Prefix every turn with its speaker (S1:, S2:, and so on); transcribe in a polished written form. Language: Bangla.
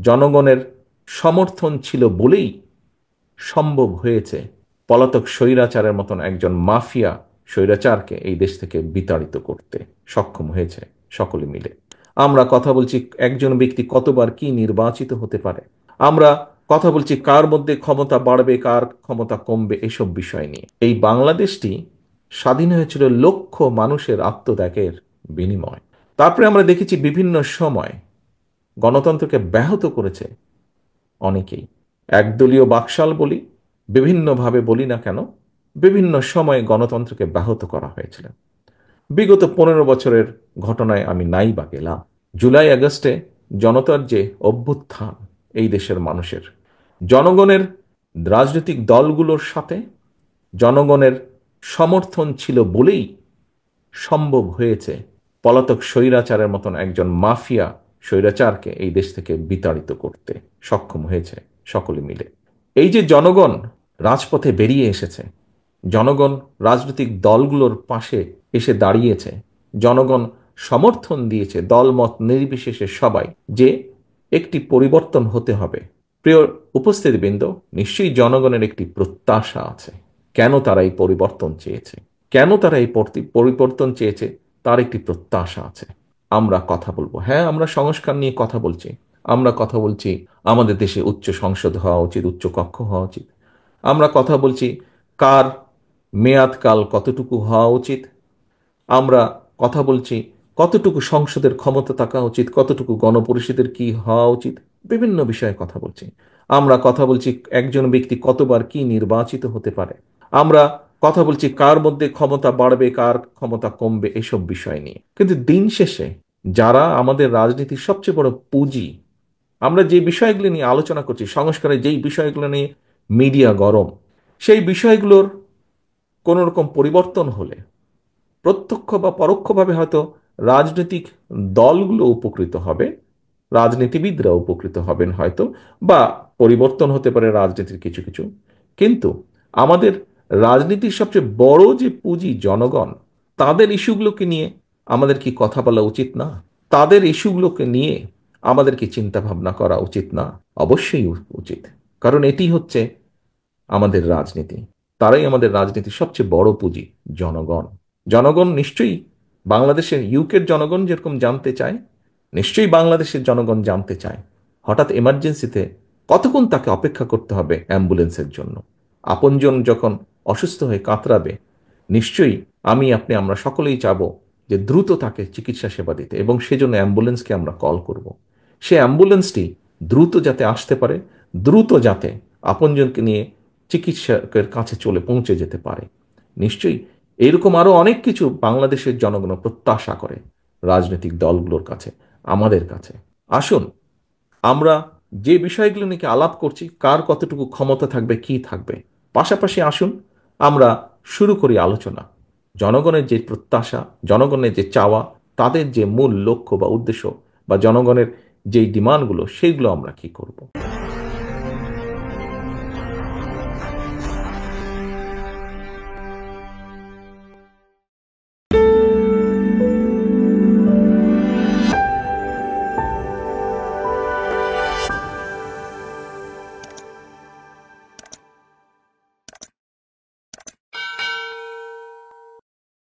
S1: জনগণের সমর্থন ছিল বলেই সম্ভব হয়েছে পলাতক স্বৈরাচারের মতন একজন মাফিয়া স্বৈরাচারকে এই দেশ থেকে বিতাড়িত করতে সক্ষম হয়েছে সকলে মিলে। আমরা কথা বলছি একজন ব্যক্তি কতবার কি নির্বাচিত হতে পারে, আমরা কথা বলছি কার মধ্যে ক্ষমতা বাড়বে কার ক্ষমতা কমবে এসব বিষয় নিয়ে। এই বাংলাদেশটি স্বাধীন হয়েছিল লক্ষ মানুষের আত্মত্যাগের বিনিময়। তারপরে আমরা দেখেছি বিভিন্ন সময় গণতন্ত্রকে ব্যাহত করেছে অনেকেই। একদলীয় বাকশাল বলি, বিভিন্নভাবে বলি না কেন, বিভিন্ন সময়ে গণতন্ত্রকে ব্যাহত করা হয়েছিল। বিগত 15 বছরের ঘটনায় আমি নাই বা গেলাম। জুলাই আগস্টে জনতার যে অভ্যুত্থান, এই দেশের মানুষের, জনগণের রাজনৈতিক দলগুলোর সাথে জনগণের সমর্থন ছিল বলেই সম্ভব হয়েছে পলাতক স্বৈরাচারের মতন একজন মাফিয়া স্বৈরাচারকে এই দেশ থেকে বিতাড়িত করতে সক্ষম হয়েছে সকলে মিলে। এই যে জনগণ রাজপথে বেরিয়ে এসেছে, জনগণ রাজনৈতিক দলগুলোর পাশে এসে দাঁড়িয়েছে, জনগণ সমর্থন দিয়েছে দলমত নির্বিশেষে সবাই যে একটি পরিবর্তন হতে হবে। প্রিয় উপস্থিতিবৃন্দ, নিশ্চয়ই জনগণের একটি প্রত্যাশা আছে। কেন তারা এই পরিবর্তন চেয়েছে, কেন তারা এই পরিবর্তন চেয়েছে, তার একটি প্রত্যাশা আছে। আমরা কথা বলবো, হ্যাঁ আমরা সংস্কার নিয়ে কথা বলছি, আমরা কথা বলছি আমাদের দেশে উচ্চ সংসদ হওয়া উচিত, উচ্চ কক্ষ হওয়া উচিত। আমরা কথা বলছি কার মেয়াদকাল কতটুকু হওয়া উচিত। আমরা কথা বলছি কতটুকু সংসদের ক্ষমতা থাকা উচিত, কতটুকু গণপরিষদের কি হওয়া উচিত, বিভিন্ন বিষয়ে কথা বলছি। আমরা কথা বলছি একজন ব্যক্তি কতবার কি নির্বাচিত হতে পারে। আমরা কথা বলছি কার মধ্যে ক্ষমতা বাড়বে কার ক্ষমতা কমবে এসব বিষয় নিয়ে। কিন্তু দিন শেষে যারা আমাদের রাজনীতির সবচেয়ে বড় পুঁজি, আমরা যে বিষয়গুলো নিয়ে আলোচনা করছি, সংস্কারের যেই বিষয়গুলো নিয়ে মিডিয়া গরম, সেই বিষয়গুলোর কোনো রকম পরিবর্তন হলে প্রত্যক্ষ বা পরোক্ষভাবে হয়তো রাজনৈতিক দলগুলো উপকৃত হবে, রাজনীতিবিদরা উপকৃত হবেন হয়তো, বা পরিবর্তন হতে পারে রাজনীতির কিছু কিছু। কিন্তু আমাদের রাজনীতির সবচেয়ে বড় যে পুঁজি জনগণ, তাদের ইস্যুগুলোকে নিয়ে আমাদের কি কথা বলা উচিত না? তাদের ইস্যুগুলোকে নিয়ে আমাদের কি চিন্তা ভাবনা করা উচিত না? অবশ্যই উচিত। কারণ এটি হচ্ছে আমাদের রাজনীতি, তারাই আমাদের রাজনীতির সবচেয়ে বড় পুঁজি, জনগণ। জনগণ নিশ্চয়ই বাংলাদেশের ইউকের জনগণ যেরকম জানতে চায়, নিশ্চয়ই বাংলাদেশের জনগণ জানতে চায় হঠাৎ এমার্জেন্সিতে কতক্ষণ তাকে অপেক্ষা করতে হবে অ্যাম্বুলেন্সের জন্য। আপনজন যখন অসুস্থ হয়ে কাতরাবে, নিশ্চয়ই আমি আপনি আমরা সকলেই চাবো যে দ্রুত তাকে চিকিৎসা সেবা দিতে, এবং সেজন্য অ্যাম্বুলেন্সকে আমরা কল করব। সে অ্যাম্বুলেন্সটি দ্রুত যাতে আসতে পারে, দ্রুত যাতে আপনজনকে নিয়ে চিকিৎসকের কাছে চলে পৌঁছে যেতে পারে। নিশ্চয়ই এরকম আরো অনেক কিছু বাংলাদেশের জনগণ প্রত্যাশা করে রাজনৈতিক দলগুলোর কাছে, আমাদের কাছে। আসুন আমরা যে বিষয়গুলো নিয়ে আলাপ করছি, কার কতটুকু ক্ষমতা থাকবে কি থাকবে, পাশাপাশি আসুন আমরা শুরু করি আলোচনা। জনগণের যে প্রত্যাশা, জনগণের যে চাওয়া, তাদের যে মূল লক্ষ্য বা উদ্দেশ্য, বা জনগণের যেই ডিমান্ডগুলো, সেইগুলো আমরা কি করব।